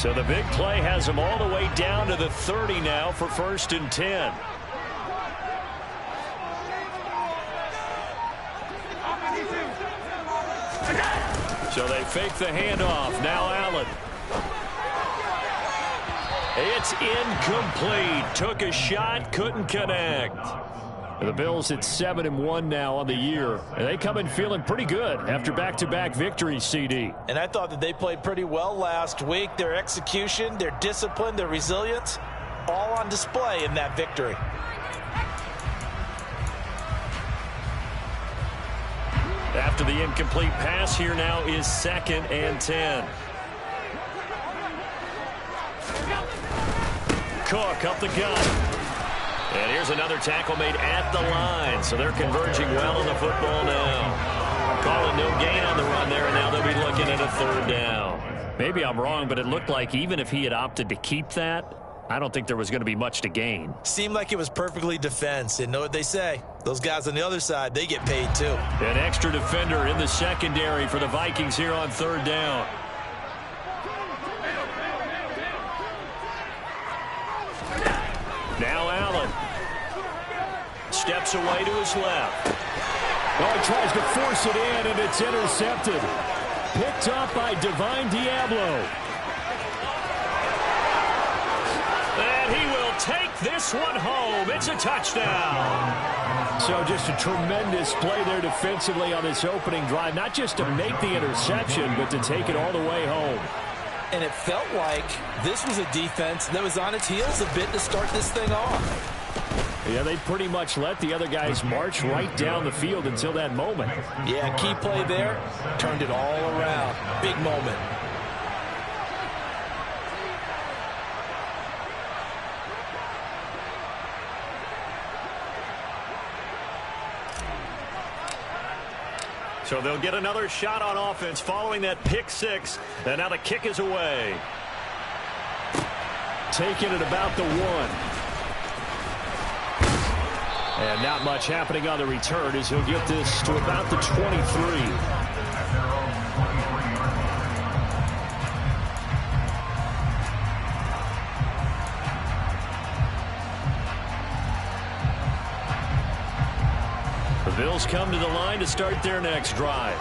So the big play has them all the way down to the 30 now for 1st and 10. So they fake the handoff. Now Allen. It's incomplete. Took a shot, couldn't connect. The Bills at 7-1 now on the year. And they come in feeling pretty good after back-to-back victories, CD. And I thought that they played pretty well last week. Their execution, their discipline, their resilience, all on display in that victory. After the incomplete pass, here now is 2nd and 10. Cook up the gut. And here's another tackle made at the line. So they're converging well on the football now. Calling no gain on the run there, and now they'll be looking at a 3rd down. Maybe I'm wrong, but it looked like even if he had opted to keep that, I don't think there was going to be much to gain. Seemed like it was perfectly defense. And know what they say? Those guys on the other side, they get paid too. An extra defender in the secondary for the Vikings here on 3rd down. Now Allen. Steps away to his left. Oh, he tries to force it in, and it's intercepted. Picked up by Divine Diablo. And he will take this one home. It's a touchdown. So just a tremendous play there defensively on this opening drive. Not just to make the interception, but to take it all the way home. And it felt like this was a defense that was on its heels a bit to start this thing off. Yeah, they pretty much let the other guys march right down the field until that moment. Yeah, key play there. Turned it all around. Big moment. So they'll get another shot on offense following that pick 6. And now the kick is away. Taking it about the 1. And not much happening on the return as he'll get this to about the 23. The Bills come to the line to start their next drive.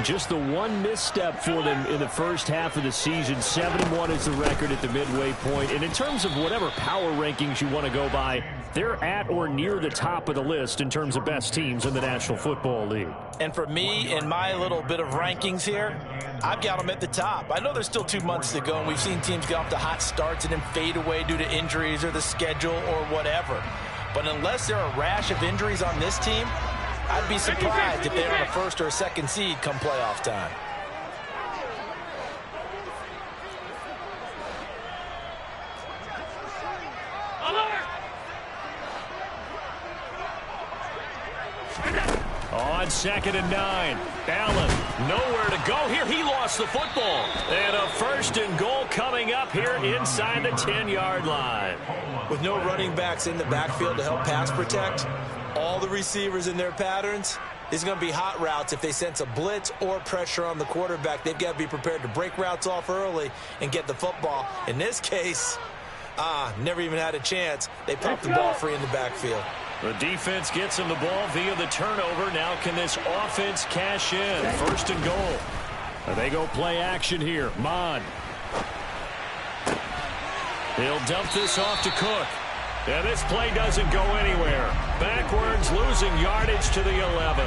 Just the one misstep for them in the first half of the season. 7-1 is the record at the midway point. And in terms of whatever power rankings you want to go by, they're at or near the top of the list in terms of best teams in the National Football League. And for me, in my little bit of rankings here, I've got them at the top. I know there's still 2 months to go, and we've seen teams get off to hot starts and then fade away due to injuries or the schedule or whatever. But unless there are a rash of injuries on this team, I'd be surprised if they're on a 1st or a 2nd seed come playoff time. On 2nd and 9. Allen, nowhere to go here. He lost the football. And a 1st and goal coming up here inside the 10-yard line. With no running backs in the backfield to help pass protect, all the receivers in their patterns, it's going to be hot routes. If they sense a blitz or pressure on the quarterback, they've got to be prepared to break routes off early and get the football. In this case, never even had a chance. They popped the ball free in the backfield. The defense gets him the ball via the turnover. Now can this offense cash in? 1st and goal. And they go play action here. Mon. He'll dump this off to Cook. And this play doesn't go anywhere. Backwards, losing yardage to the 11.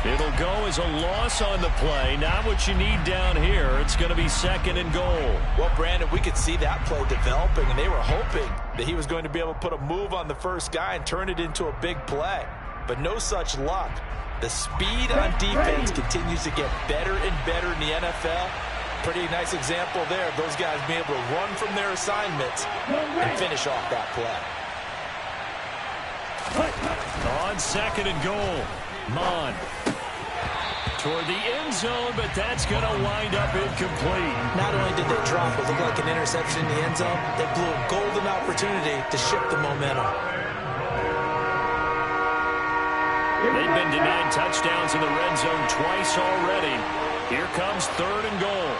It'll go as a loss on the play. Not what you need down here. It's going to be 2nd and goal. Well, Brandon, we could see that play developing, and they were hoping that he was going to be able to put a move on the first guy and turn it into a big play. But no such luck. The speed on defense continues to get better and better in the NFL. Pretty nice example there of those guys being able to run from their assignments and finish off that play. On 2nd and goal, Mon. Toward the end zone, but that's going to wind up incomplete. Not only did they drop what looked like an interception in the end zone, they blew a golden opportunity to shift the momentum. They've been denied touchdowns in the red zone twice already. Here comes 3rd and goal.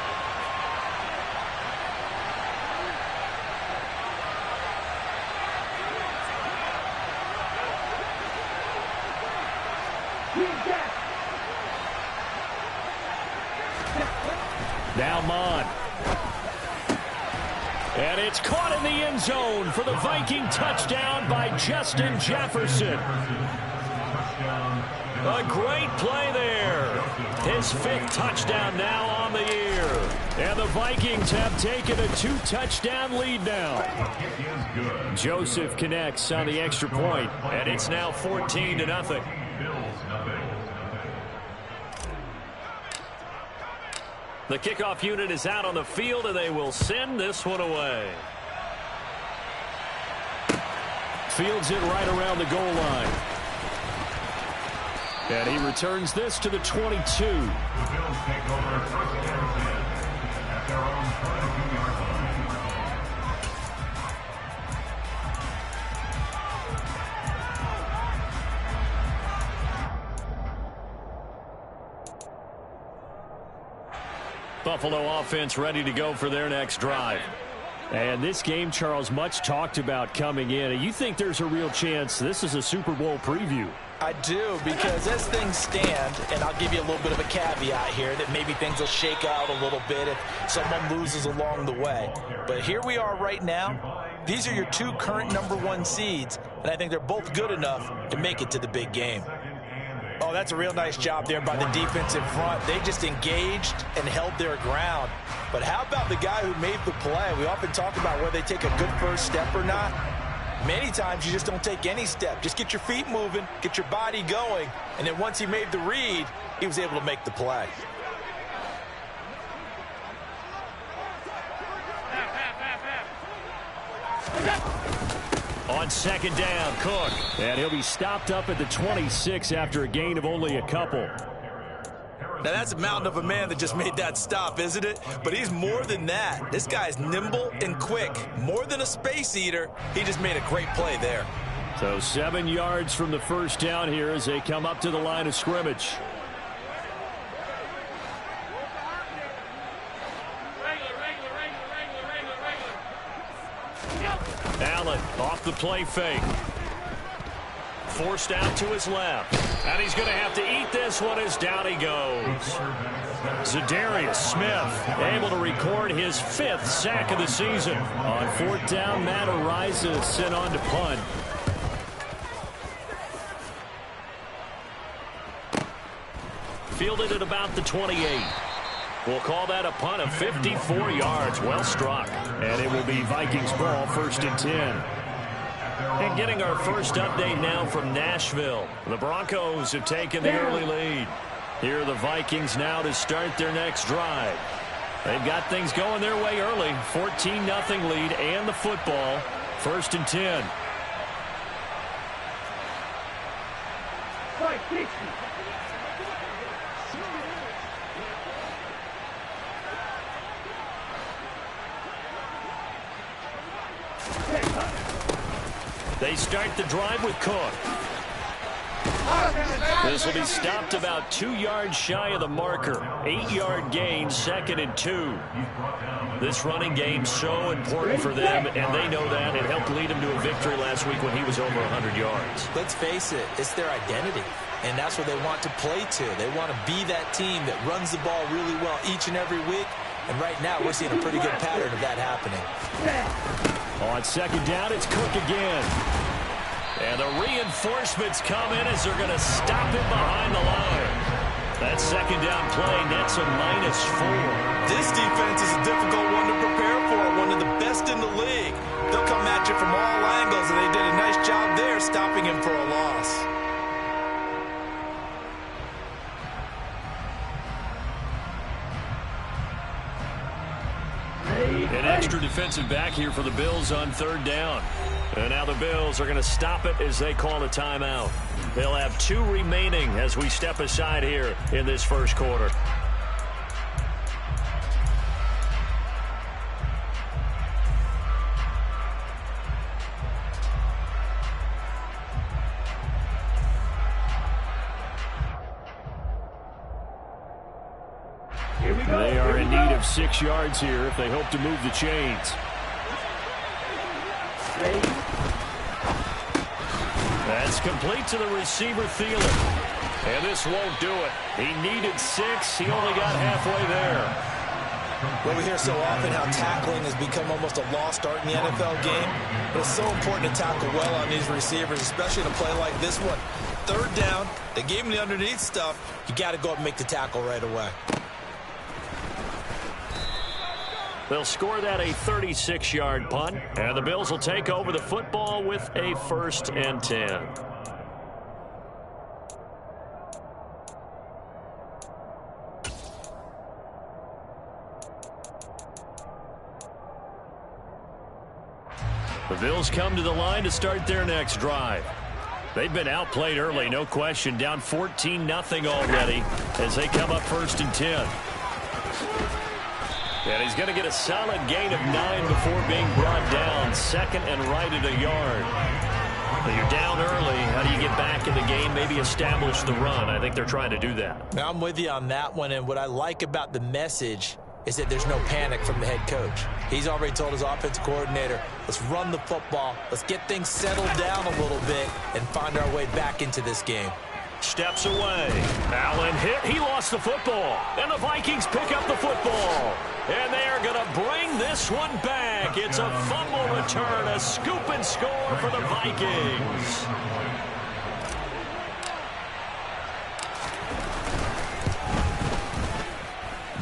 Now Mon. And it's caught in the end zone for the Viking touchdown by Justin Jefferson. A great play there. His 5th touchdown now on the year. And the Vikings have taken a 2-touchdown lead now. Joseph connects on the extra point, and it's now 14-0. The kickoff unit is out on the field, and they will send this one away. Fields it right around the goal line. And he returns this to the 22. The Bills take over first and 10 at their own 22-yard line. Buffalo offense ready to go for their next drive. And this game, Charles, much talked about coming in. You think there's a real chance this is a Super Bowl preview? I do, because as things stand, and I'll give you a little bit of a caveat here, that maybe things will shake out a little bit if someone loses along the way. But here we are right now. These are your 2 current #1 seeds, and I think they're both good enough to make it to the big game. Oh, that's a real nice job there by the defense in front. They just engaged and held their ground. But how about the guy who made the play? We often talk about whether they take a good first step or not. Many times you just don't take any step. Just get your feet moving, get your body going, and then once he made the read, he was able to make the play. On second down, Cook. And he'll be stopped up at the 26 after a gain of only a couple. Now, that's a mountain of a man that just made that stop, isn't it? But he's more than that. This guy's nimble and quick. More than a space eater, he just made a great play there. So 7 yards from the first down here as they come up to the line of scrimmage. Allen off the play fake. Forced out to his left. And he's going to have to eat this one as down he goes. Zadarius Smith able to record his 5th sack of the season. On 4th down, Matt Ariza is sent on to punt. Fielded at about the 28. We'll call that a punt of 54 yards. Well struck. And it will be Vikings ball, 1st and 10. And getting our first update now from Nashville. The Broncos have taken the early lead. Here are the Vikings now to start their next drive. They've got things going their way early. 14-0 lead and the football. 1st and 10. They start the drive with Cook. This will be stopped about 2 yards shy of the marker. 8-yard gain, 2nd and 2. This running game so important for them, and they know that. It helped lead them to a victory last week when he was over 100 yards. Let's face it, it's their identity, and that's what they want to play to. They want to be that team that runs the ball really well each and every week, and right now we're seeing a pretty good pattern of that happening. On second down, it's Cook again. And the reinforcements come in as they're going to stop him behind the line. That second down play nets a -4. This defense is a difficult one to prepare for, one of the best in the league. They'll come at you from all angles, and they did a nice job there stopping him for a loss. An extra defensive back here for the Bills on 3rd down. And now the Bills are going to stop it as they call a timeout. They'll have 2 remaining as we step aside here in this first quarter. They are in need of 6 yards here if they hope to move the chains. That's complete to the receiver, Thielen. And this won't do it. He needed 6. He only got halfway there. Well, we hear so often how tackling has become almost a lost art in the NFL game. But it's so important to tackle well on these receivers, especially in a play like this one. Third down, they gave him the underneath stuff. You got to go up and make the tackle right away. They'll score that a 36-yard punt, and the Bills will take over the football with a 1st and 10. The Bills come to the line to start their next drive. They've been outplayed early, no question, down 14-0 already as they come up 1st and 10. And he's going to get a solid gain of 9 before being brought down. 2nd and right at a yard. But you're down early. How do you get back in the game, maybe establish the run? I think they're trying to do that. Now, I'm with you on that one, and what I like about the message is that there's no panic from the head coach. He's already told his offensive coordinator, let's run the football, let's get things settled down a little bit and find our way back into this game. Steps away. Allen hit. He lost the football. And the Vikings pick up the football. And they are going to bring this one back. It's a fumble return, a scoop and score for the Vikings.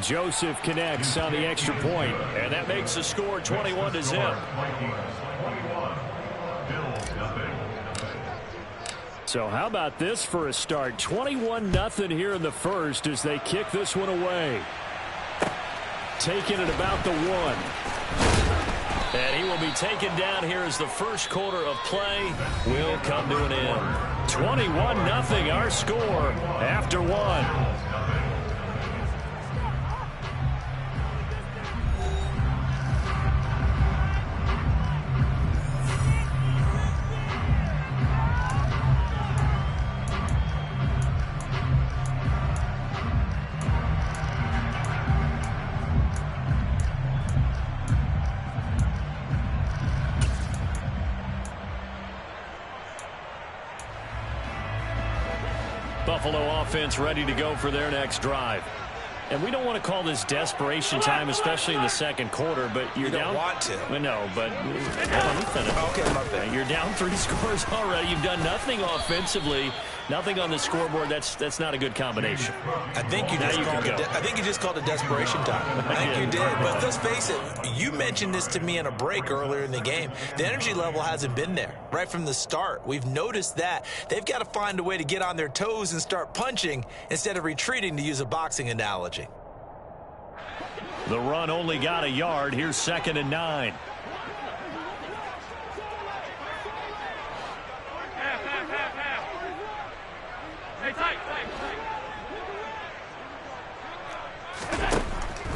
Joseph connects on the extra point, and that makes the score 21-0. So how about this for a start? 21-0 here in the first as they kick this one away. Taking it about the 1. And he will be taken down here as the first quarter of play will come to an end. 21-0 our score after 1. Buffalo offense ready to go for their next drive. And we don't want to call this desperation time, especially in the second quarter, but you're down. You don't want to. I know, but let me finish. Okay, my bad. You're down 3 scores already. You've done nothing offensively, nothing on the scoreboard. That's not a good combination. I think you just called it desperation time. I think you did. But let's face it, you mentioned this to me in a break earlier in the game. The energy level hasn't been there right from the start. We've noticed that. They've got to find a way to get on their toes and start punching instead of retreating, to use a boxing analogy. The run only got a yard. Here's 2nd and 9.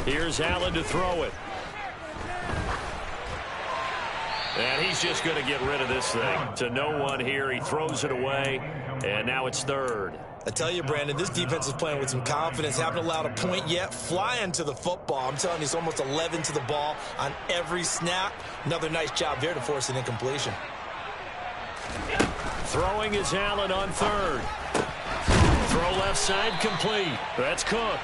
Here's Allen to throw it. And he's just going to get rid of this thing. To no one here. He throws it away. And now it's 3rd. I tell you, Brandon, this defense is playing with some confidence. Haven't allowed a point yet. Flying to the football. I'm telling you, it's almost 11 to the ball on every snap. Another nice job there to force an incompletion. Throwing is Allen on 3rd. Throw left side complete. That's Cook.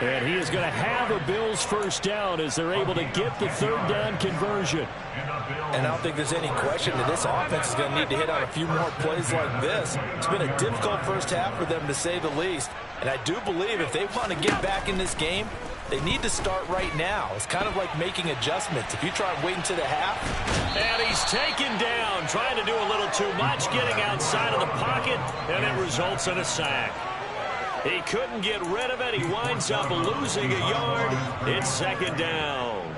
And he is going to have a Bills first down as they're able to get the 3rd down conversion. And I don't think there's any question that this offense is going to need to hit on a few more plays like this. It's been a difficult first half for them, to say the least. And I do believe if they want to get back in this game, they need to start right now. It's kind of like making adjustments. If you try and wait until the half. And he's taken down, trying to do a little too much, getting outside of the pocket, and it results in a sack. He couldn't get rid of it. He winds up losing a yard. It's 2nd down.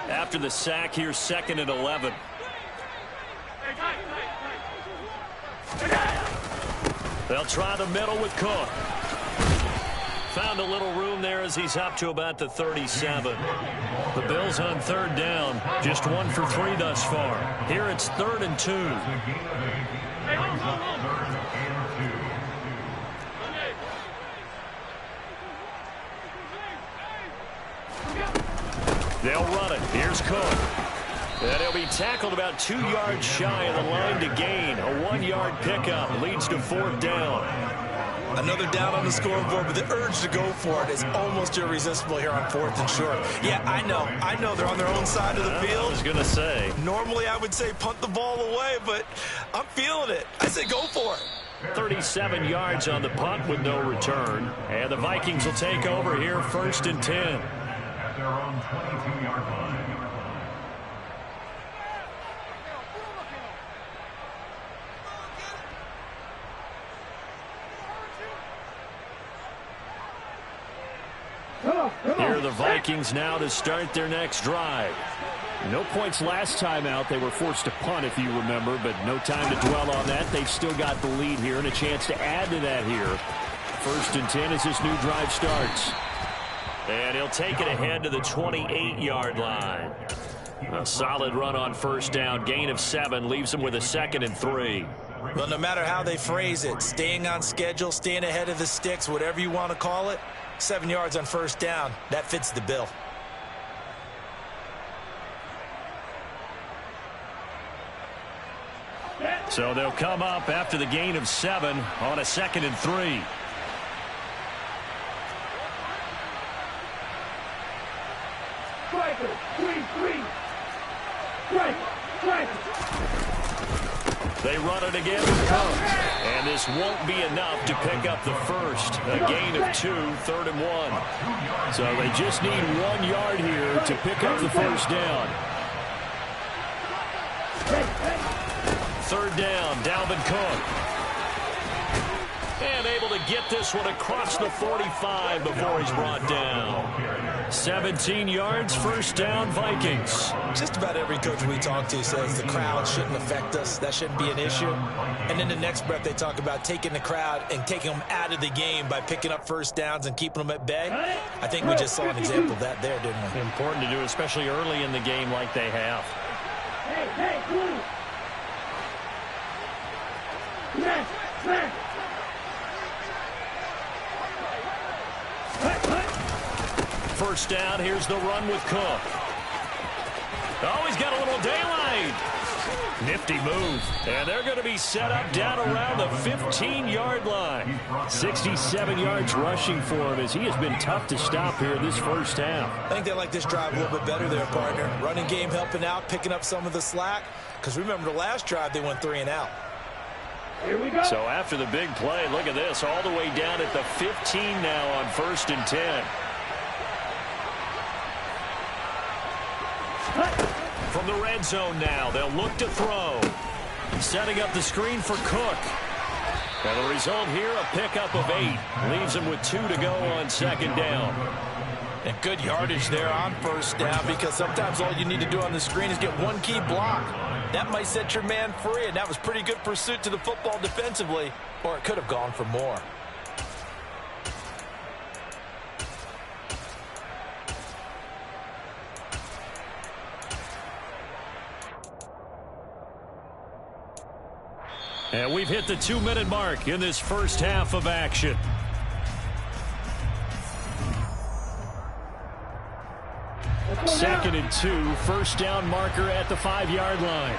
After the sack, here's 2nd and 11. They'll try the middle with Cook. Found a little room there as he's up to about the 37. The Bills on 3rd down. Just 1 for 3 thus far. Here it's 3rd and 2. They'll run it. Here's Cook. And he'll be tackled about 2 yards shy of the line to gain. A 1-yard pickup leads to 4th down. Another down on the scoreboard, but the urge to go for it is almost irresistible here on 4th and short. Yeah, I know they're on their own side of the field. I was going to say. Normally I would say punt the ball away, but I'm feeling it. I say go for it. 37 yards on the punt with no return. And the Vikings will take over here, 1st and 10. At their own 22-yard line. Here are the Vikings now to start their next drive. No points last time out. They were forced to punt, if you remember, but no time to dwell on that. They've still got the lead here and a chance to add to that here. 1st and 10 as this new drive starts. And he'll take it ahead to the 28-yard line. A solid run on 1st down. Gain of 7 leaves him with a 2nd and 3. Well, no matter how they phrase it, staying on schedule, staying ahead of the sticks, whatever you want to call it, 7 yards on 1st down, that fits the bill. So they'll come up after the gain of 7 on a 2nd and 3. They run it again with Cook. And this won't be enough to pick up the first. A gain of 2, 3rd and 1. So they just need 1 yard here to pick up the 1st down. 3rd down, Dalvin Cook. And able to get this one across the 45 before he's brought down. 17 yards, 1st down, Vikings. Just about every coach we talk to says the crowd shouldn't affect us. That shouldn't be an issue. And in the next breath, they talk about taking the crowd and taking them out of the game by picking up 1st downs and keeping them at bay. I think we just saw an example of that there, didn't we? Important to do, especially early in the game like they have. First down, here's the run with Cook. Oh, he's got a little daylight. Nifty move. And they're going to be set up down around the 15-yard line. 67 yards rushing for him as he has been tough to stop here this 1st half. I think they like this drive a little bit better there, partner. Running game helping out, picking up some of the slack. Because remember the last drive, they went 3 and out. Here we go. So after the big play, look at this, all the way down at the 15 now on 1st and 10. From the red zone now, they'll look to throw. Setting up the screen for Cook. And the result here, a pickup of 8. Leaves him with 2 to go on 2nd down. And good yardage there on 1st down, because sometimes all you need to do on the screen is get one key block. That might set your man free, and that was pretty good pursuit to the football defensively, or it could have gone for more. And we've hit the 2-minute mark in this 1st half of action. Second and 2, 1st down marker at the 5-yard line.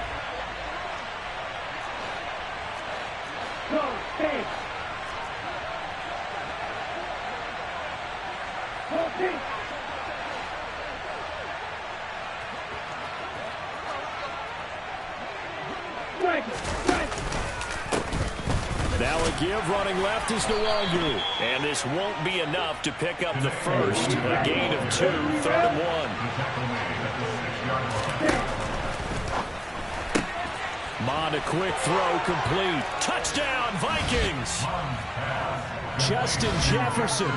Now a give, running left is Nwangu. And this won't be enough to pick up the first. A gain of 2, 3rd and 1. Mond, a quick throw, complete. Touchdown, Vikings! Justin Jefferson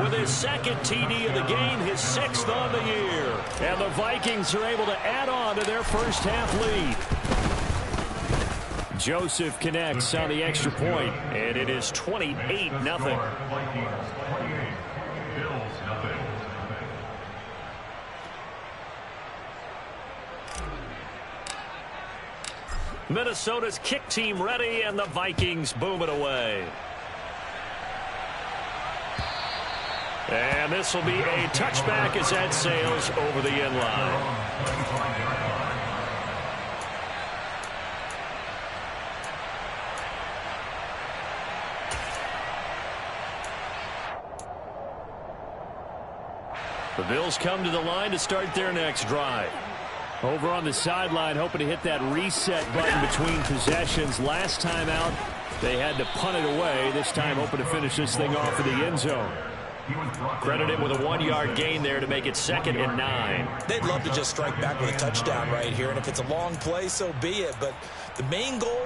with his 2nd TD of the game, his 6th on the year. And the Vikings are able to add on to their 1st half lead. Joseph connects on the extra point, and it is 28-0. Minnesota's kick team ready, and the Vikings boom it away. And this will be a touchback as that sails over the end line. The Bills come to the line to start their next drive. Over on the sideline, hoping to hit that reset button between possessions. Last time out, they had to punt it away. This time, hoping to finish this thing off in the end zone. Credit him with a 1-yard gain there to make it 2nd and 9. They'd love to just strike back with a touchdown right here, and if it's a long play, so be it. But the main goal,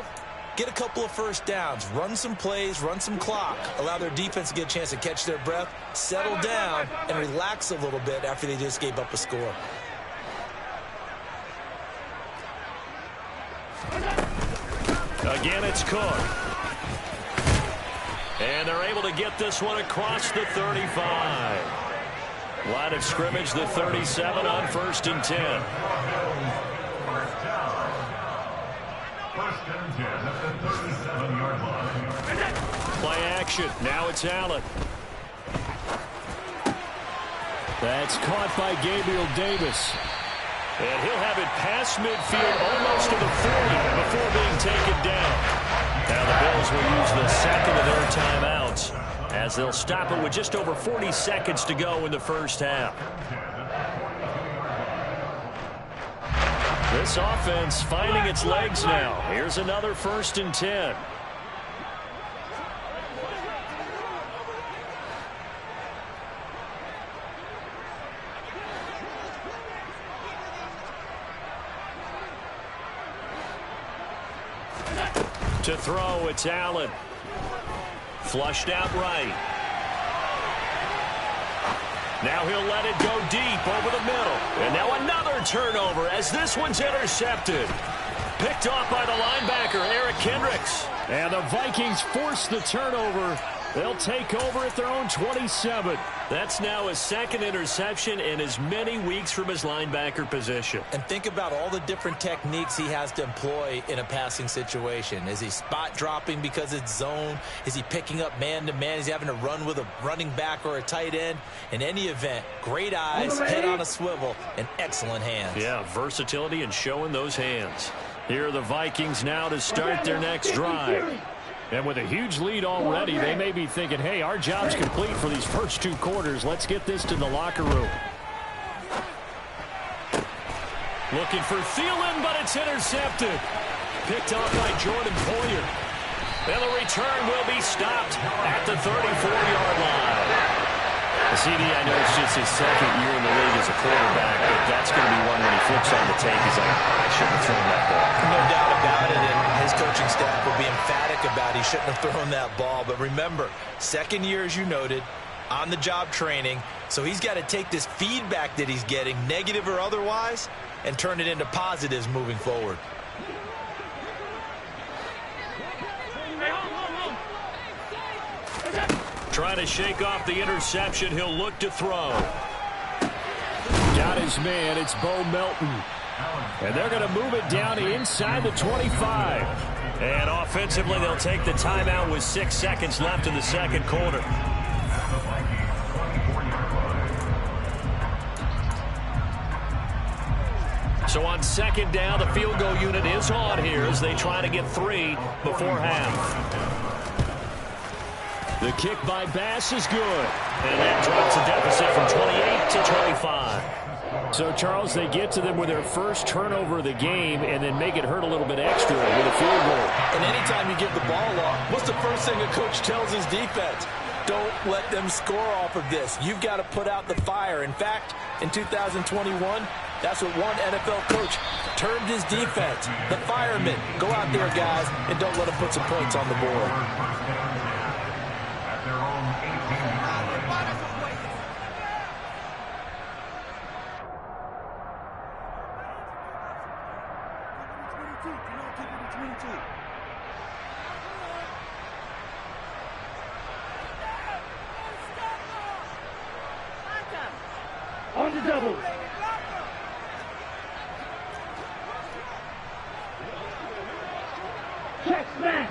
get a couple of first downs, run some plays, run some clock, allow their defense to get a chance to catch their breath, settle down, and relax a little bit after they just gave up a score. Again, it's Cook. And they're able to get this one across the 35. Line of scrimmage, the 37 on 1st and 10. First and 10 at the 37-yard line. Play action. Now it's Allen. That's caught by Gabriel Davis. And he'll have it past midfield almost to the 40 before being taken down. Now the Bills will use the second of their timeouts as they'll stop it with just over 40 seconds to go in the first half. This offense finding its legs now. Here's another 1st and 10. To throw, it's Allen. Flushed out right. Now he'll let it go deep over the middle. And now another turnover as this one's intercepted. Picked off by the linebacker, Eric Kendricks. And the Vikings force the turnover. They'll take over at their own 27. That's now his 2nd interception in as many weeks from his linebacker position. And think about all the different techniques he has to employ in a passing situation. Is he spot dropping because it's zone? Is he picking up man-to-man? Is he having to run with a running back or a tight end? In any event, great eyes, head on a swivel, and excellent hands. Yeah, versatility and showing those hands. Here are the Vikings now to start their next drive. And with a huge lead already, they may be thinking, hey, our job's complete for these first 2 quarters. Let's get this to the locker room. Looking for Thielen, but it's intercepted. Picked off by Jordan Poyer. And the return will be stopped at the 34-yard line. The CD, I know it's just his 2nd year in the league as a quarterback, but that's going to be one when he flips on the tape. He's like, I shouldn't have thrown that ball. No doubt about it, and his coaching staff will be emphatic about he shouldn't have thrown that ball. But remember, 2nd year, as you noted, on-the-job training, so he's got to take this feedback that he's getting, negative or otherwise, and turn it into positives moving forward. Trying to shake off the interception. He'll look to throw. Got his man. It's Bo Melton. And they're going to move it down inside the 25. And offensively, they'll take the timeout with 6 seconds left in the 2nd quarter. So on 2nd down, the field goal unit is on here as they try to get 3 before half. The kick by Bass is good. And that drops the deficit from 28 to 25. So, Charles, they get to them with their first turnover of the game and then make it hurt a little bit extra with a field goal. And anytime you give the ball off, what's the first thing a coach tells his defense? Don't let them score off of this. You've got to put out the fire. In fact, in 2021, that's what one NFL coach termed his defense. The firemen. Go out there, guys, and don't let them put some points on the board. At their own 18-yard line. On the double. Check smash.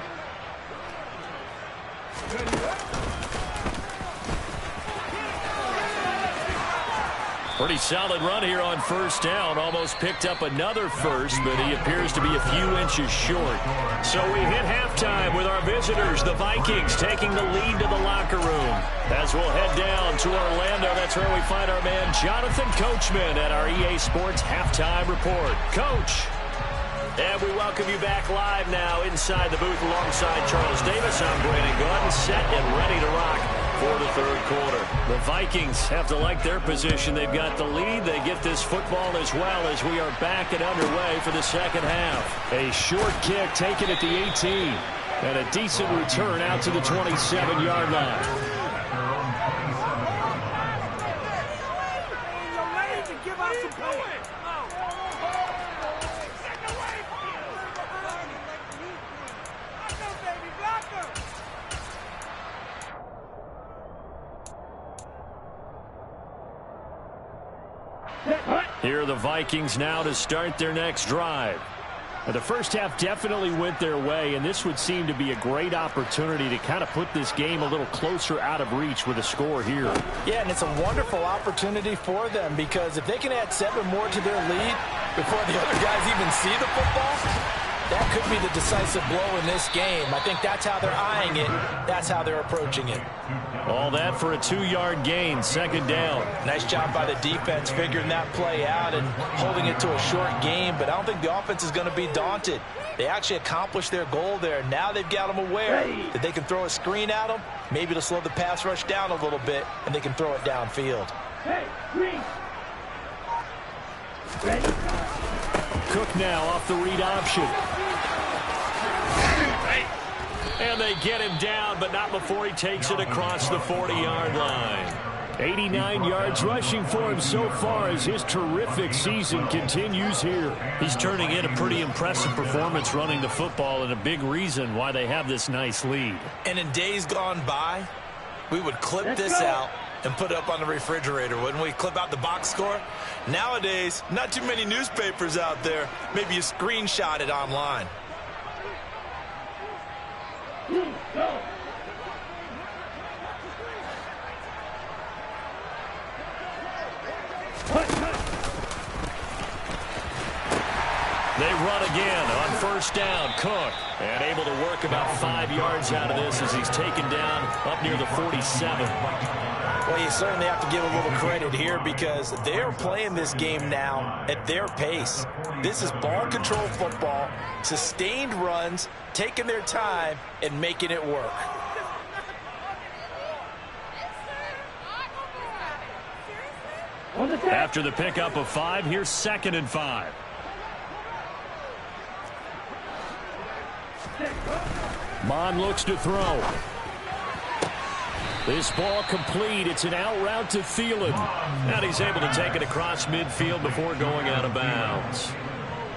Pretty solid run here on first down. Almost picked up another first, but he appears to be a few inches short. So we hit halftime with our visitors, the Vikings, taking the lead to the locker room. As we'll head down to Orlando, that's where we find our man Jonathan Coachman at our EA Sports Halftime Report. Coach. And we welcome you back live now inside the booth alongside Charles Davis. I'm Brandon Gordon, set and ready to rock for the third quarter. The Vikings have to like their position. They've got the lead. They get this football as well as we are back and underway for the second half. A short kick taken at the 18. And a decent return out to the 27-yard line. Here are the Vikings now to start their next drive. The first half definitely went their way, and this would seem to be a great opportunity to kind of put this game a little closer out of reach with a score here. Yeah, and it's a wonderful opportunity for them because if they can add 7 more to their lead before the other guys even see the football, that could be the decisive blow in this game. I think that's how they're eyeing it. That's how they're approaching it. All that for a 2-yard gain, second down. Nice job by the defense figuring that play out and holding it to a short game, but I don't think the offense is going to be daunted. They actually accomplished their goal there. Now they've got them aware that they can throw a screen at them, maybe to slow the pass rush down a little bit, and they can throw it downfield. Cook now off the read option. And they get him down, but not before he takes it across the 40-yard line. 89 yards rushing for him so far as his terrific season continues here. He's turning in a pretty impressive performance running the football and a big reason why they have this nice lead. And in days gone by, we would clip this out and put it up on the refrigerator, wouldn't we? Clip out the box score. Nowadays, not too many newspapers out there. Maybe you screenshot it online. Go. They run again on first down. Cook, and able to work about 5 yards out of this as he's taken down up near the 47. Well, you certainly have to give a little credit here because they're playing this game now at their pace. This is ball control football, sustained runs, taking their time, and making it work. After the pickup of 5, here's 2nd and 5. Mon looks to throw. This ball complete. It's an out route to Thielen. And he's able to take it across midfield before going out of bounds.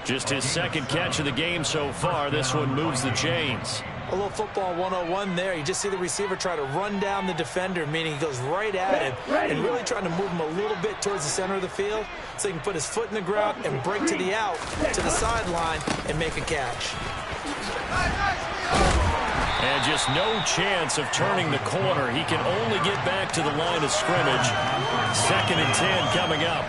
Just his 2nd catch of the game so far. This one moves the chains. A little football 101 there. You just see the receiver try to run down the defender, meaning he goes right at him and really trying to move him a little bit towards the center of the field so he can put his foot in the ground and break to the out, to the sideline, and make a catch. And just no chance of turning the corner. He can only get back to the line of scrimmage. 2nd and 10 coming up.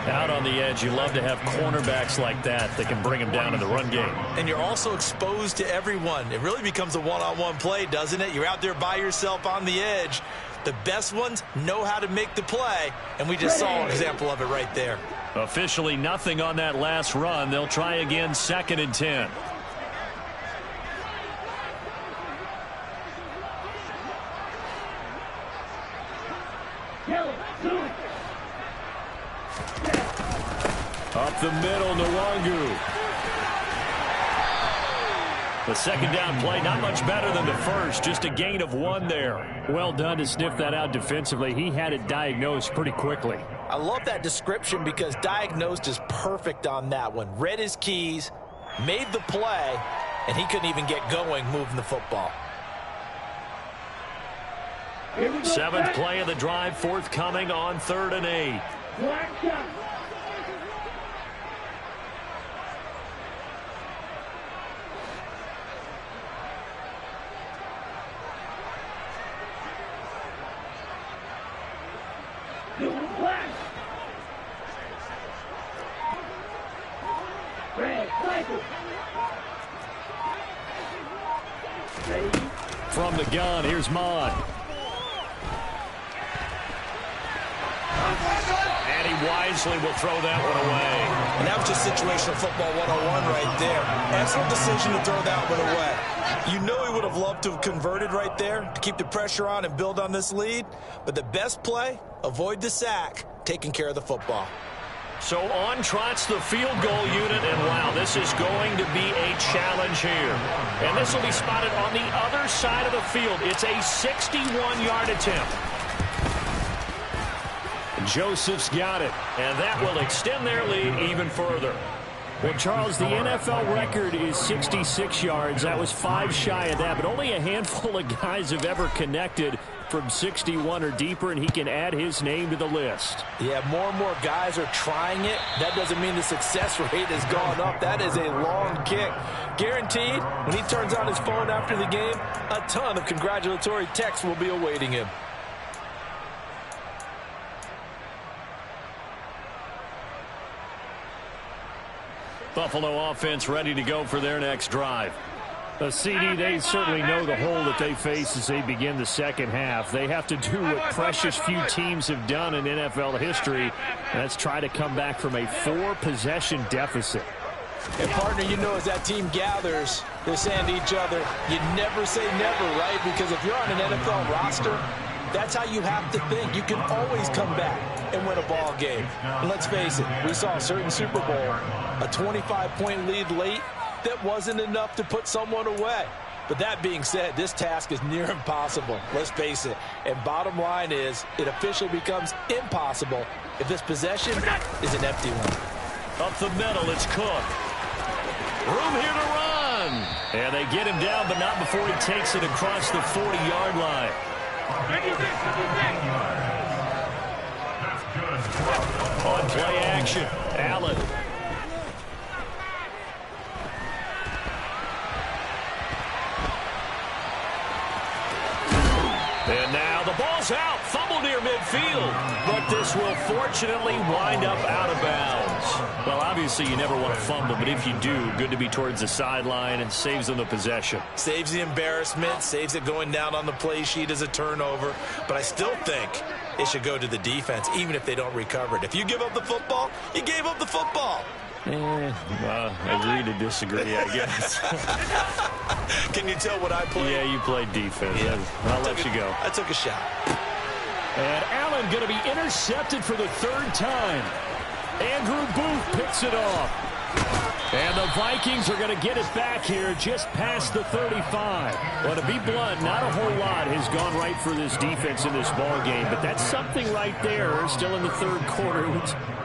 Out on the edge, you love to have cornerbacks like that can bring him down in the run game. And you're also exposed to everyone. It really becomes a one-on-one play, doesn't it? You're out there by yourself on the edge. The best ones know how to make the play, and we just saw an example of it right there. Officially nothing on that last run. They'll try again, 2nd and 10. Up the middle, Nwangu. The 2nd down play, not much better than the first. Just a gain of 1 there. Well done to sniff that out defensively. He had it diagnosed pretty quickly. I love that description because diagnosed is perfect on that one. Read his keys, made the play, and he couldn't even get going moving the football. 7th play of the drive forthcoming on 3rd and 8. From the gun, here's Mon. And he wisely will throw that one away. And that was just situational football 101 right there. Excellent decision to throw that one away. You know he would have loved to have converted right there to keep the pressure on and build on this lead. But the best play, avoid the sack, taking care of the football. So on trots the field goal unit, and wow, this is going to be a challenge here. And this will be spotted on the other side of the field. It's a 61-yard attempt. Joseph's got it. And that will extend their lead even further. Well, Charles, the NFL record is 66 yards. That was 5 shy of that, but only a handful of guys have ever connected from 61 or deeper, and he can add his name to the list. Yeah, more and more guys are trying it. That doesn't mean the success rate has gone up. That is a long kick. Guaranteed, when he turns on his phone after the game, a ton of congratulatory texts will be awaiting him. Buffalo offense ready to go for their next drive. CD, they certainly know the hole that they face as they begin the second half. They have to do what precious few teams have done in NFL history, and that's try to come back from a 4-possession deficit. And, partner, you know as that team gathers, they're saying to each other, you never say never, right? Because if you're on an NFL roster, that's how you have to think. You can always come back and win a ball game. And let's face it, we saw a certain Super Bowl, a 25-point lead late, that wasn't enough to put someone away. But that being said, this task is near impossible. Let's face it. And bottom line is, it officially becomes impossible if this possession is an empty one. Up the middle, it's Cook. Room here to run. And they get him down, but not before he takes it across the 40-yard line. On play action, Allen. And now the ball's out. Fumble near midfield. But this will fortunately wind up out of bounds. Well, obviously you never want to fumble, but if you do, good to be towards the sideline and saves them the possession. Saves the embarrassment, saves it going down on the play sheet as a turnover. But I still think it should go to the defense, even if they don't recover it. If you give up the football, you gave up the football. Well, agree to disagree, I guess. Can you tell what I played? Yeah, you played defense. Yeah. I'll let you go. I took a shot. And Allen going to be intercepted for the 3rd time. Andrew Booth picks it off. And the Vikings are going to get it back here just past the 35. Well, to be blunt, not a whole lot has gone right for this defense in this ball game, but that's something right there still in the 3rd quarter.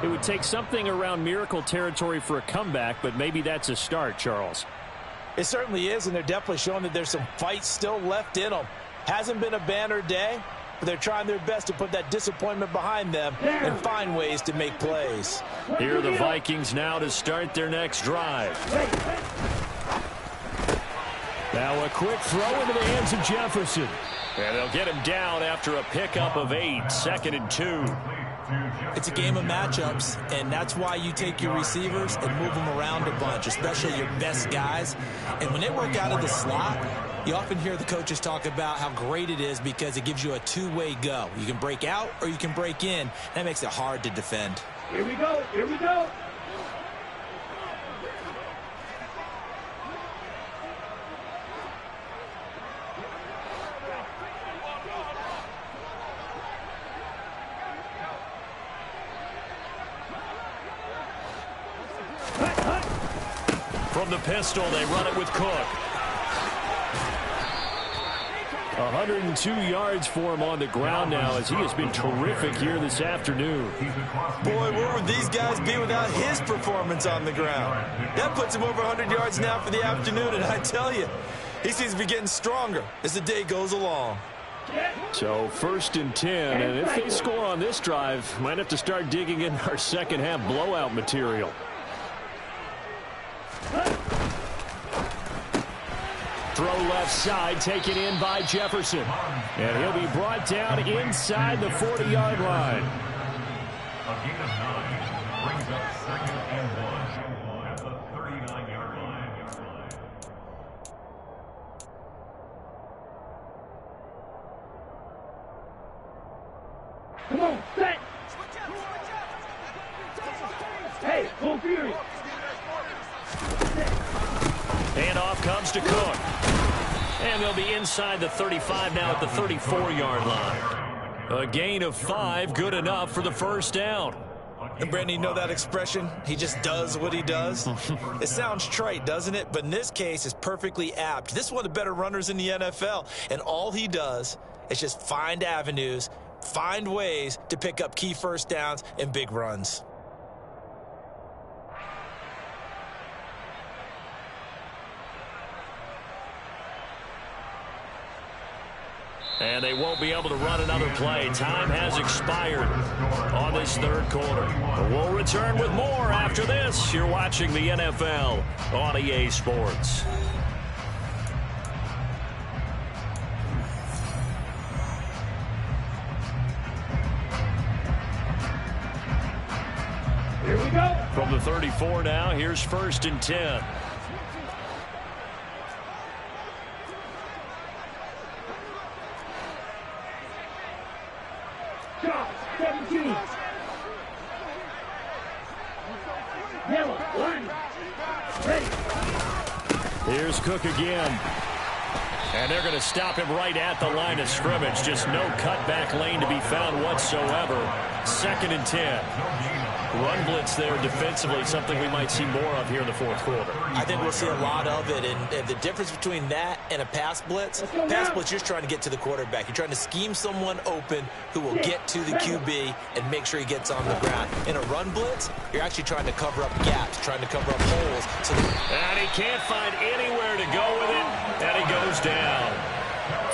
It would take something around miracle territory for a comeback, but maybe that's a start, Charles. It certainly is, and they're definitely showing that there's some fight still left in them. Hasn't been a banner day, but they're trying their best to put that disappointment behind them and find ways to make plays. Here are the Vikings now to start their next drive. Now a quick throw into the hands of Jefferson. And they'll get him down after a pickup of 8, 2nd and 2. It's a game of matchups, and that's why you take your receivers and move them around a bunch, especially your best guys. And when they work out of the slot, you often hear the coaches talk about how great it is because it gives you a two-way go. You can break out or you can break in. That makes it hard to defend. Here we go. Here we go. From the pistol, they run it with Cook. 102 yards for him on the ground now as he has been terrific here this afternoon. Boy, where would these guys be without his performance on the ground? That puts him over 100 yards now for the afternoon, and I tell you, he seems to be getting stronger as the day goes along. So 1st and 10, and if they score on this drive, might have to start digging in our second half blowout material. Throw left side, taken in by Jefferson. And he'll be brought down inside the 40-yard line. A gain of 9 brings up 2nd and 1 at the 39-yard to Cook. And they'll be inside the 35 now at the 34-yard line. A gain of 5, good enough for the first down. And Brandon, you know that expression? He just does what he does. It sounds trite, doesn't it? But in this case, it's perfectly apt. This is one of the better runners in the NFL. And all he does is just find avenues, find ways to pick up key first downs and big runs. And they won't be able to run another play. Time has expired on this third quarter. We'll return with more after this. You're watching the NFL on EA Sports. Here we go. From the 34 now, here's 1st and 10. Drop. 17. Yellow. Line. Ready. Here's Cook again. And they're going to stop him right at the line of scrimmage. Just no cutback lane to be found whatsoever. 2nd and 10. Run blitz there defensively, something we might see more of here in the fourth quarter. I think we'll see a lot of it, and the difference between that and a pass blitz, you're just trying to get to the quarterback. You're trying to scheme someone open who will get to the QB and make sure he gets on the ground. In a run blitz, you're actually trying to cover up gaps, trying to cover up holes. And he can't find anywhere to go with it, and he goes down.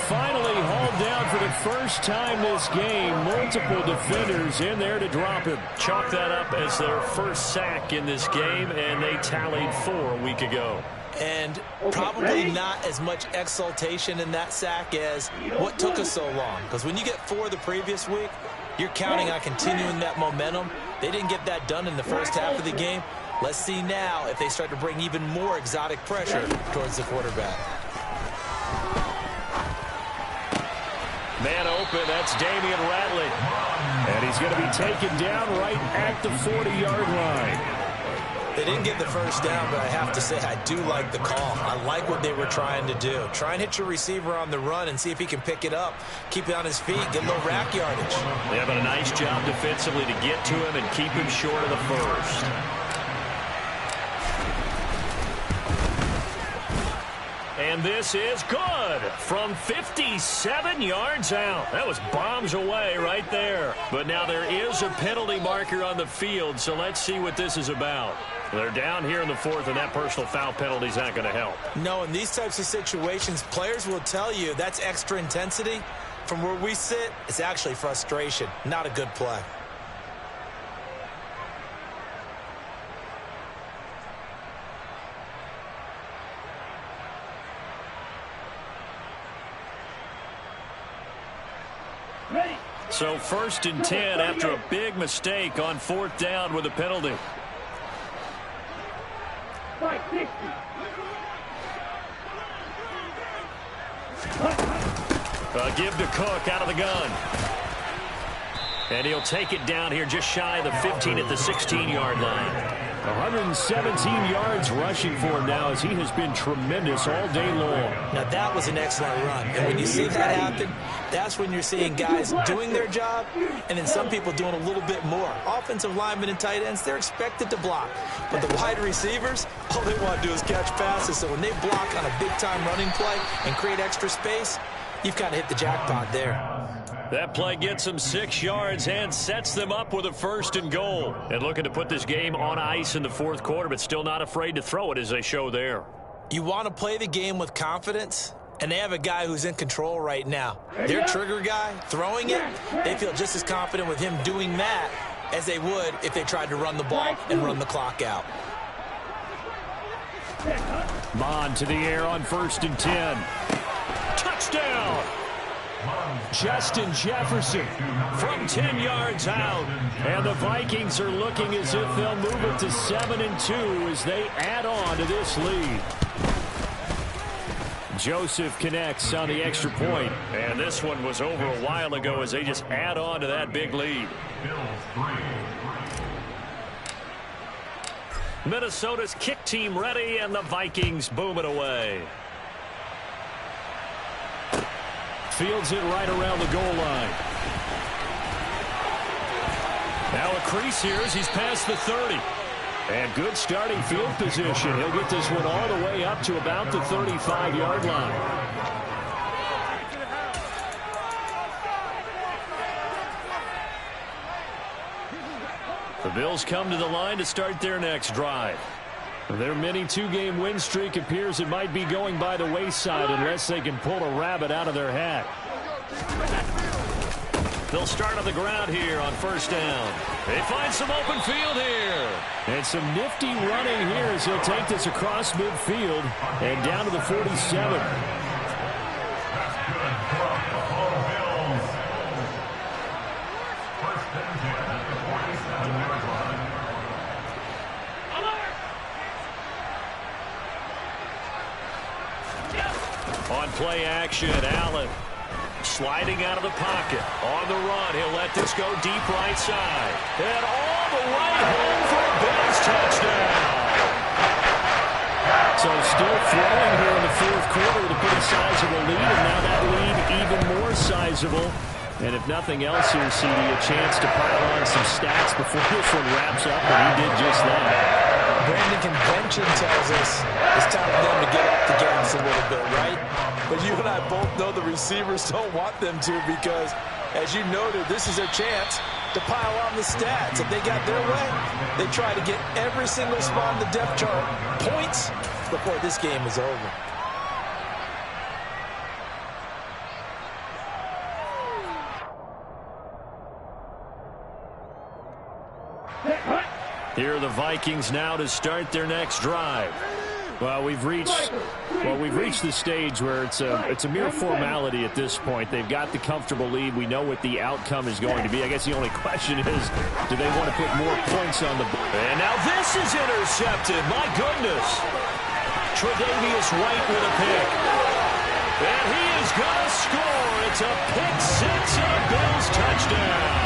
Finally hauled down for the first time this game. Multiple defenders in there to drop him. Chalk that up as their first sack in this game, and they tallied 4 a week ago. And probably not as much exultation in that sack as what took us so long. Because when you get 4 the previous week, you're counting on continuing that momentum. They didn't get that done in the first half of the game. Let's see now if they start to bring even more exotic pressure towards the quarterback. Man open, that's Damian Ratley. And he's going to be taken down right at the 40-yard line. They didn't get the first down, but I have to say I do like the call. I like what they were trying to do. Try and hit your receiver on the run and see if he can pick it up. Keep it on his feet, get a little rack yardage. They have done a nice job defensively to get to him and keep him short of the first. And this is good from 57 yards out. That was bombs away right there. But now there is a penalty marker on the field, so let's see what this is about. They're down here in the 4th, and that personal foul penalty is not going to help. No, in these types of situations, players will tell you that's extra intensity. From where we sit, it's actually frustration, not a good play. So 1st and 10 after a big mistake on 4th down with a penalty. 560. Give to Cook out of the gun. And he'll take it down here just shy of the 15 at the 16-yard line. 117 yards rushing for him now as he has been tremendous all day long. Now that was an excellent run. And when you see that happen, that's when you're seeing guys doing their job and then some people doing a little bit more. Offensive linemen and tight ends, they're expected to block. But the wide receivers, all they want to do is catch passes. So when they block on a big-time running play and create extra space, you've kind of hit the jackpot there. That play gets them 6 yards and sets them up with a 1st and goal. And looking to put this game on ice in the 4th quarter, but still not afraid to throw it as they show there. You want to play the game with confidence, and they have a guy who's in control right now. Their trigger guy, throwing it, they feel just as confident with him doing that as they would if they tried to run the ball and run the clock out. Mond to the air on 1st and 10. Touchdown! Justin Jefferson from 10 yards out. And the Vikings are looking as if they'll move it to 7-2 as they add on to this lead. Joseph connects on the extra point. And this one was over a while ago as they just add on to that big lead. Minnesota's kick team ready, and the Vikings boom it away. Fields it right around the goal line. Now a crease here as he's past the 30. And good starting field position. He'll get this one all the way up to about the 35-yard line. The Bills come to the line to start their next drive. Their mini two-game win streak appears it might be going by the wayside unless they can pull a rabbit out of their hat. They'll start on the ground here on first down. They find some open field here. And some nifty running here as he'll take this across midfield and down to the 47. On play action, Allen sliding out of the pocket. On the run, he'll let this go deep right side. And all the way home for a Bills touchdown. So still throwing here in the fourth quarter with a pretty sizable lead, and now that lead even more sizable. And if nothing else here, CD, a chance to pile on some stats before this one wraps up, and he did just that. Brandon, convention tells us it's time for them to get off the gas a little bit, right? But you and I both know the receivers don't want them to because, as you noted, this is their chance to pile on the stats. If they got their way, they try to get every single spot on the depth chart points before this game is over. Here are the Vikings now to start their next drive. Well, we've reached the stage where it's a mere formality at this point. They've got the comfortable lead. We know what the outcome is going to be. I guess the only question is, do they want to put more points on the board? And now this is intercepted. My goodness. Tre'Davious White with a pick. And he is going to score. It's a pick six and a Bills touchdown.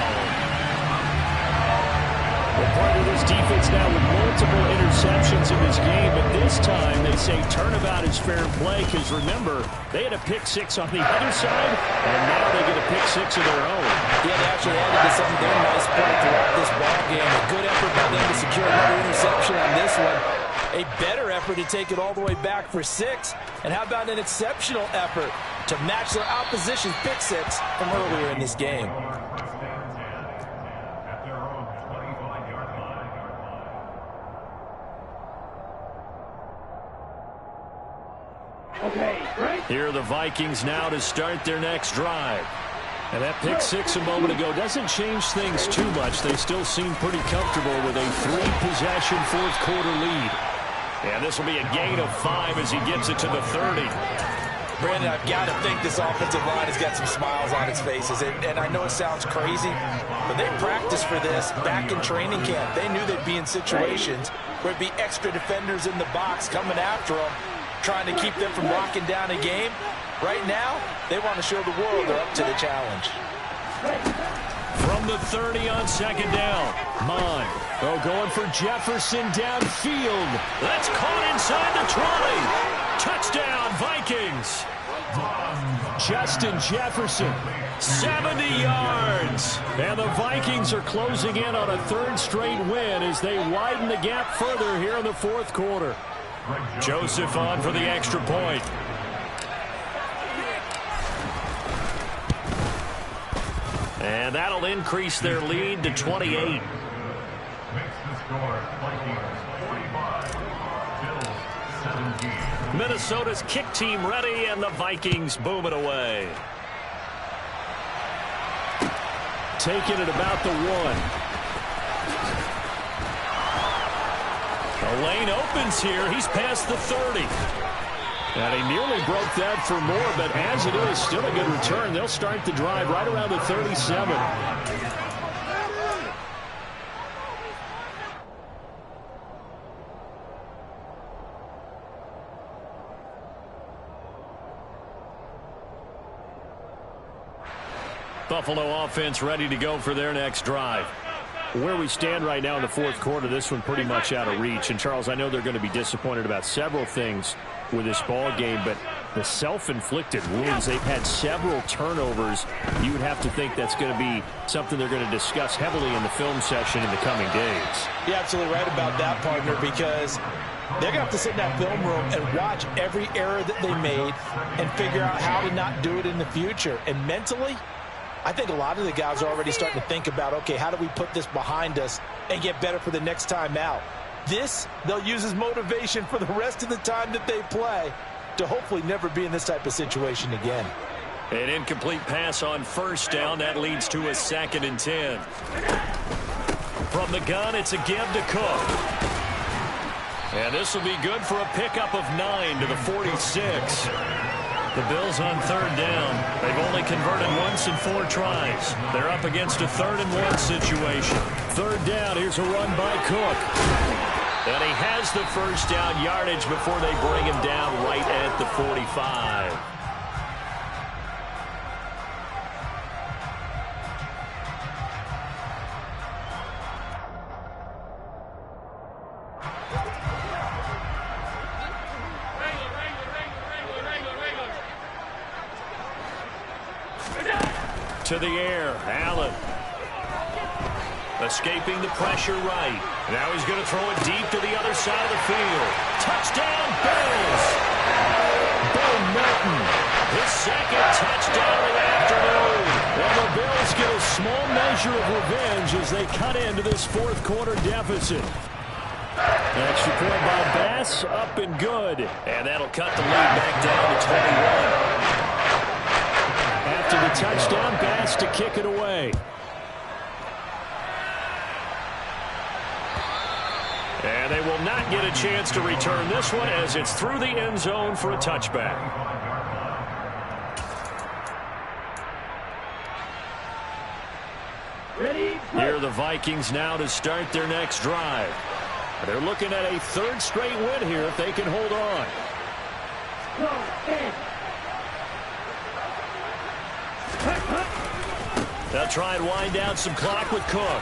Well, part of this defense now with multiple interceptions in this game, but this time they say turnabout is fair play because, remember, they had a pick six on the other side, and now they get a pick six of their own. Yeah, they actually added to some of their nice play throughout this ball game. A good effort by them to secure another interception on this one. A better effort to take it all the way back for six. And how about an exceptional effort to match their opposition's pick six from earlier in this game? Here are the Vikings now to start their next drive. And that pick six a moment ago doesn't change things too much. They still seem pretty comfortable with a three-possession fourth-quarter lead. And this will be a gain of 5 as he gets it to the 30. Brandon, I've got to think this offensive line has got some smiles on its faces. And I know it sounds crazy, but they practiced for this back in training camp. They knew they'd be in situations where it'd be extra defenders in the box coming after them, trying to keep them from locking down a game. Right now, they want to show the world they're up to the challenge. From the 30 on second down. Mon. Oh, going for Jefferson downfield. That's caught inside the 20. Touchdown, Vikings. Justin Jefferson. 70 yards. And the Vikings are closing in on a third straight win as they widen the gap further here in the fourth quarter. Joseph on for the extra point. And that'll increase their lead to 28. Minnesota's kick team ready, and the Vikings boom it away. Taking it about the 1. The lane opens here. He's past the 30. And he nearly broke that for more, but as it is, still a good return. They'll start the drive right around the 37. Buffalo offense ready to go for their next drive. Where we stand right now in the fourth quarter, this one pretty much out of reach. And, Charles, I know they're going to be disappointed about several things with this ball game, but the self-inflicted wounds. They've had several turnovers. You would have to think that's going to be something they're going to discuss heavily in the film session in the coming days. You're absolutely right about that, partner, because they're going to have to sit in that film room and watch every error that they made and figure out how to not do it in the future. And mentally, I think a lot of the guys are already starting to think about, okay, how do we put this behind us and get better for the next time out? This, they'll use as motivation for the rest of the time that they play to hopefully never be in this type of situation again. An incomplete pass on first down. That leads to a 2nd and 10. From the gun, it's a give to Cook. And this will be good for a pickup of 9 to the 46. The Bills on 3rd down. They've only converted once in 4 tries. They're up against a 3rd and 1 situation. 3rd down. Here's a run by Cook. And he has the first down yardage before they bring him down right at the 45. To the air, Allen. Escaping the pressure right. Now he's going to throw it deep to the other side of the field. Touchdown, Bills! Bo Melton, his 2nd touchdown of the afternoon. And the Bills get a small measure of revenge as they cut into this 4th quarter deficit. Extra point by Bass, up and good. And that'll cut the lead back down to 21. After the touchdown, Bass to kick it away. And they will not get a chance to return this one as it's through the end zone for a touchback. Ready? Here are the Vikings now to start their next drive. They're looking at a 3rd straight win here if they can hold on. They'll try and wind down some clock with Cook.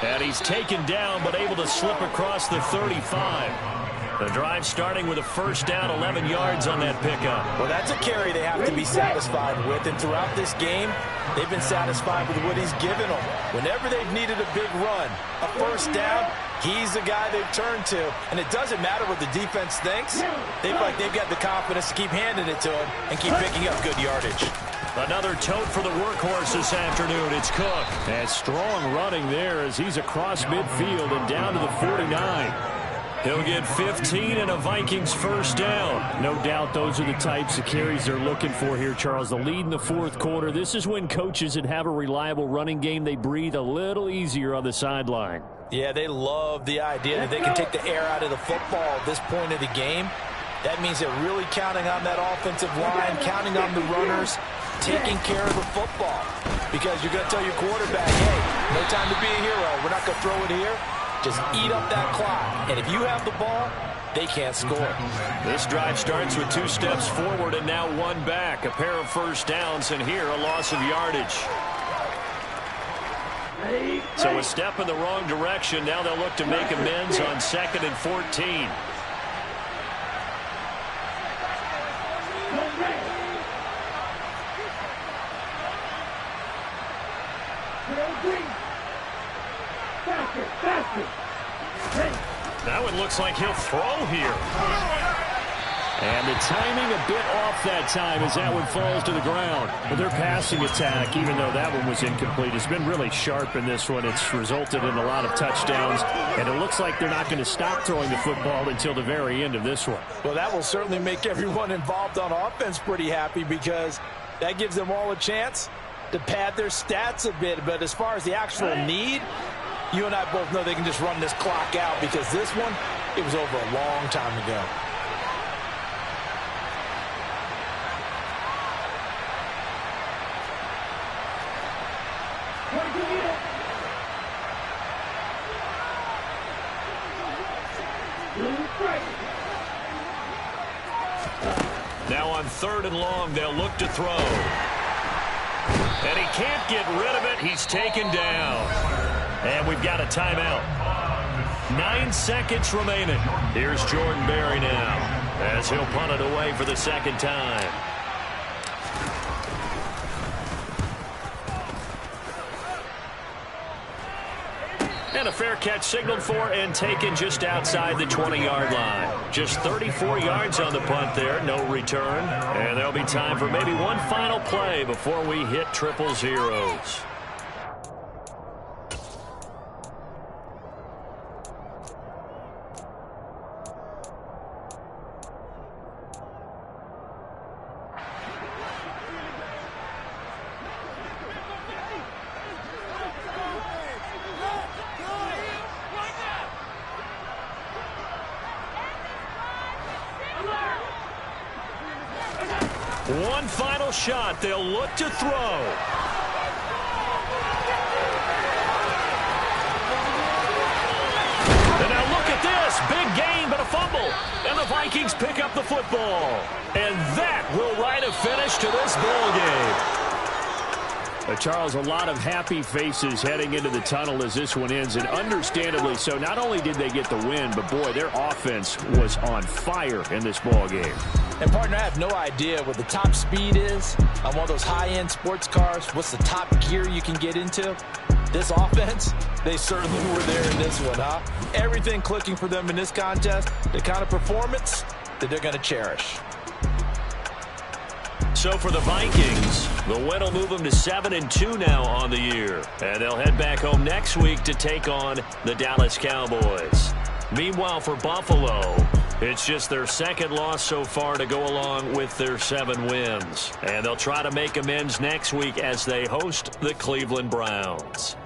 And he's taken down but able to slip across the 35. The drive starting with a first down, 11 yards on that pickup. Well, that's a carry they have to be satisfied with. And throughout this game, they've been satisfied with what he's given them. Whenever they've needed a big run, a first down, he's the guy they've turned to. And it doesn't matter what the defense thinks. They feel like they've got the confidence to keep handing it to him and keep picking up good yardage. Another tote for the workhorse this afternoon. It's Cook. And strong running there as he's across midfield and down to the 49. He'll get 15 and a Vikings first down. No doubt those are the types of carries they're looking for here, Charles. The lead in the 4th quarter. This is when coaches that have a reliable running game, they breathe a little easier on the sideline. Yeah, they love the idea that they can take the air out of the football at this point of the game. That means they're really counting on that offensive line, counting on the runners, taking care of the football. Because you're going to tell your quarterback, hey, no time to be a hero. We're not going to throw it here. Just eat up that clock. And if you have the ball, they can't score. This drive starts with 2 steps forward and now 1 back. A pair of first downs, and here a loss of yardage. So a step in the wrong direction. Now they'll look to make amends on 2nd and 14. That one looks like he'll throw here. And the timing a bit off that time as that one falls to the ground. But their passing attack, even though that one was incomplete, has been really sharp in this one. It's resulted in a lot of touchdowns. And it looks like they're not going to stop throwing the football until the very end of this one. Well, that will certainly make everyone involved on offense pretty happy because that gives them all a chance to pad their stats a bit. But as far as the actual need, you and I both know they can just run this clock out because this one, it was over a long time ago. Now on 3rd and long, they'll look to throw. And he can't get rid of it. He's taken down. And we've got a timeout. 9 seconds remaining. Here's Jordan Berry now. as he'll punt it away for the second time. And a fair catch signaled for and taken just outside the 20-yard line. Just 34 yards on the punt there, no return. And there'll be time for maybe one final play before we hit triple zeros. One final shot. They'll look to throw. And now look at this. Big gain, but a fumble. And the Vikings pick up the football. And that will write a finish to this ball game. Charles, a lot of happy faces heading into the tunnel as this one ends, and understandably so. Not only did they get the win, but, boy, their offense was on fire in this ball game. And, partner, I have no idea what the top speed is on one of those high-end sports cars. What's the top gear you can get into? This offense, they certainly were there in this one, huh? Everything clicking for them in this contest, the kind of performance that they're going to cherish. So for the Vikings, the win will move them to 7-2 now on the year. And they'll head back home next week to take on the Dallas Cowboys. Meanwhile, for Buffalo, it's just their second loss so far to go along with their 7 wins. And they'll try to make amends next week as they host the Cleveland Browns.